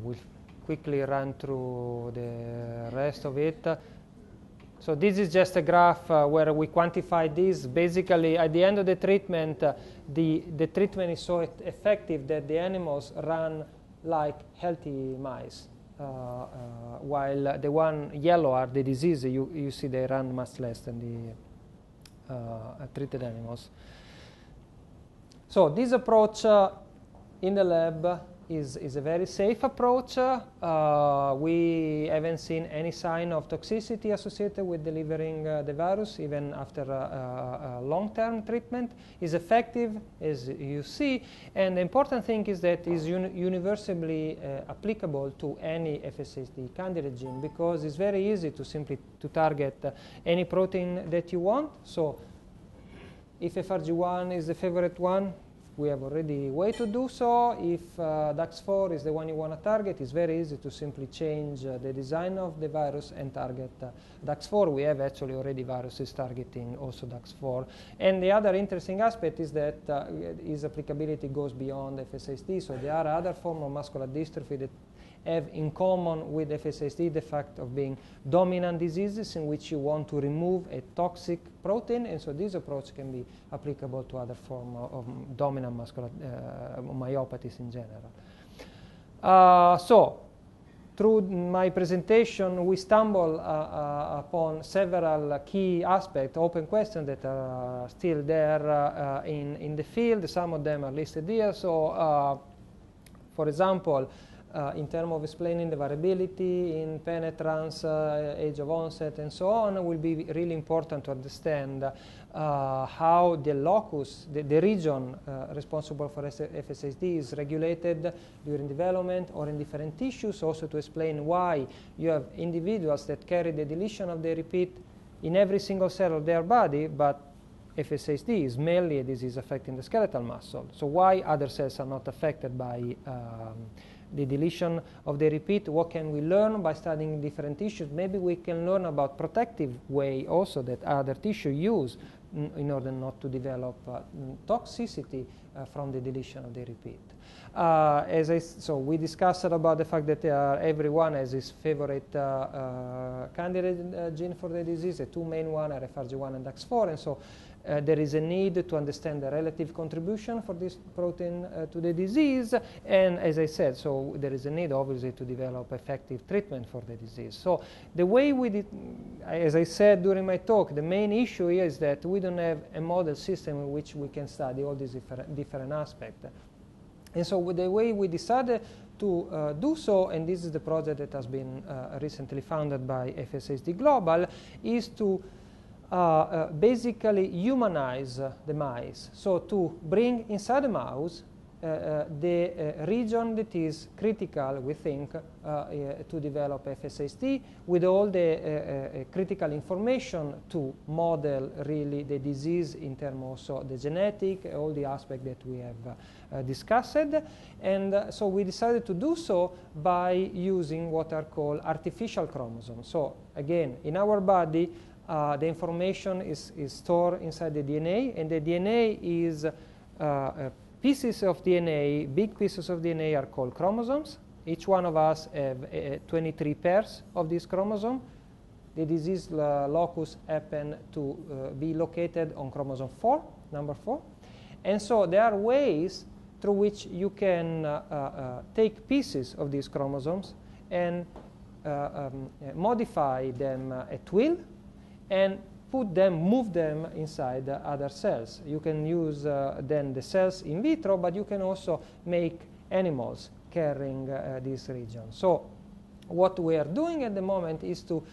we'll quickly run through the rest of it. So this is just a graph where we quantify this. Basically, at the end of the treatment, the treatment is so effective that the animals run like healthy mice, while the one yellow are the disease. You see they run much less than the treated animals. So this approach in the lab is a very safe approach. We haven't seen any sign of toxicity associated with delivering the virus, even after long-term treatment. It's effective, as you see, and the important thing is that it's universally applicable to any FSHD candidate gene, because it's very easy to simply target any protein that you want. So if FRG1 is the favorite one, we have already a way to do so. If DAX4 is the one you want to target, it's very easy to simply change the design of the virus and target DAX4. We have actually already viruses targeting also DAX4. And the other interesting aspect is that its applicability goes beyond FSHD. So there are other forms of muscular dystrophy that have in common with FSHD the fact of being dominant diseases in which you want to remove a toxic protein, and so this approach can be applicable to other forms of dominant muscular myopathies in general. So through my presentation, we stumble upon several key aspects, open questions that are still there in the field. Some of them are listed here. So, for example, in terms of explaining the variability in penetrance, age of onset, and so on, will be really important to understand how the locus, the region responsible for FSHD is regulated during development or in different tissues, also to explain why you have individuals that carry the deletion of the repeat in every single cell of their body, but FSHD is mainly a disease affecting the skeletal muscle. So why other cells are not affected by the deletion of the repeat? What can we learn by studying different tissues? Maybe we can learn about protective way also that other tissue use in order not to develop toxicity from the deletion of the repeat. So we discussed about the fact that everyone has his favorite candidate gene for the disease. The two main ones are FRG1 and DAX4, and so there is a need to understand the relative contribution for this protein to the disease, and as I said, so there is a need obviously to develop effective treatment for the disease. So the way we did, as I said during my talk, the main issue here is that we don't have a model system in which we can study all these different aspects. And so the way we decided to do so, and this is the project that has been recently founded by FSHD Global, is to basically humanize the mice. So to bring inside the mouse the region that is critical, we think, to develop FSHD, with all the critical information to model really the disease in terms also the genetic, all the aspects that we have discussed. And so we decided to do so by using what are called artificial chromosomes. So again, in our body, the information is stored inside the DNA, and the DNA is pieces of DNA, big pieces of DNA are called chromosomes. Each one of us have 23 pairs of this chromosome. The disease locus happen to be located on chromosome 4, number 4. And so there are ways through which you can take pieces of these chromosomes and modify them at will, and move them inside other cells. You can use then the cells in vitro, but you can also make animals carrying this region. So what we are doing at the moment is to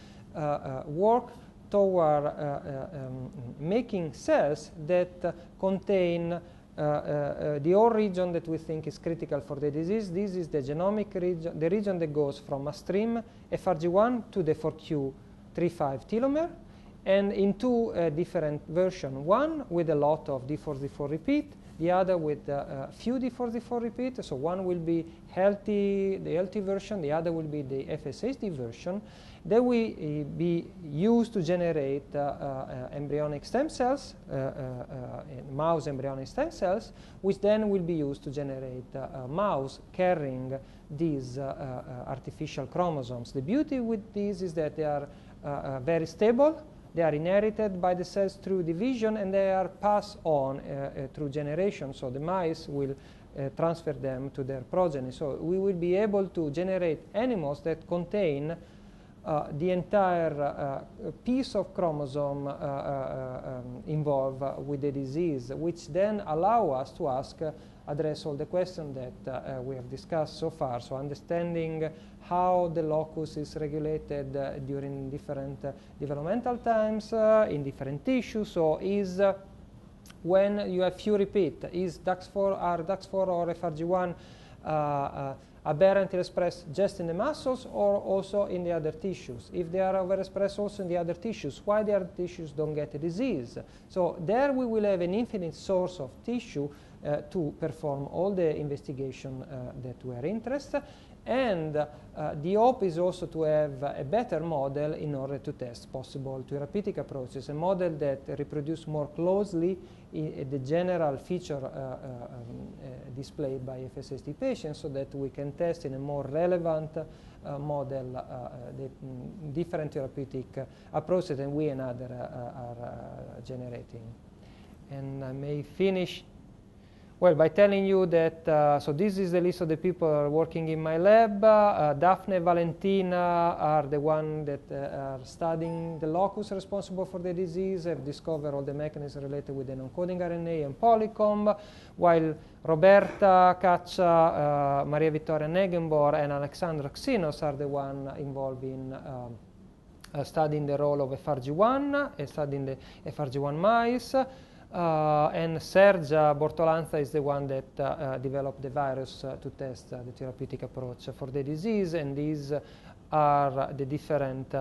work toward making cells that contain the whole region that we think is critical for the disease. This is the genomic region, the region that goes from upstream FRG1 to the 4q35 telomere, and in two different versions. One with a lot of D4, D4 repeat, the other with few D44 repeats. So one will be healthy, the healthy version, the other will be the FSH version. They will be used to generate embryonic stem cells, mouse embryonic stem cells, which then will be used to generate mouse carrying these artificial chromosomes. The beauty with these is that they are very stable. They are inherited by the cells through division, and they are passed on through generation. So the mice will transfer them to their progeny. So we will be able to generate animals that contain the entire piece of chromosome involved with the disease, which then allow us to address all the questions that we have discussed so far. So understanding how the locus is regulated during different developmental times in different tissues. So is when you have few repeat, is DAX4 or FRG1 aberrantly expressed just in the muscles or also in the other tissues? If they are overexpressed also in the other tissues, why the other tissues don't get a disease? So there we will have an infinite source of tissue to perform all the investigation that we are interested. And the hope is also to have a better model in order to test possible therapeutic approaches, a model that reproduces more closely the general feature displayed by FSHD patients, so that we can test in a more relevant model the different therapeutic approaches that we and others are generating. And I may finish well by telling you that, so this is the list of the people working in my lab. Daphne, Valentina are the ones that are studying the locus responsible for the disease, have discovered all the mechanisms related with the non-coding RNA and polycomb, while Roberta Caccia, Maria Vittoria Negenbor, and Alexandra Xinos are the ones involved in studying the role of FRG1 and studying the FRG1 mice. And Sergia Bortolanza is the one that developed the virus to test the therapeutic approach for the disease, and these are the different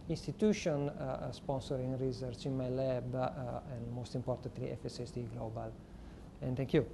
institutions sponsoring research in my lab, and most importantly FSHD Global. And thank you.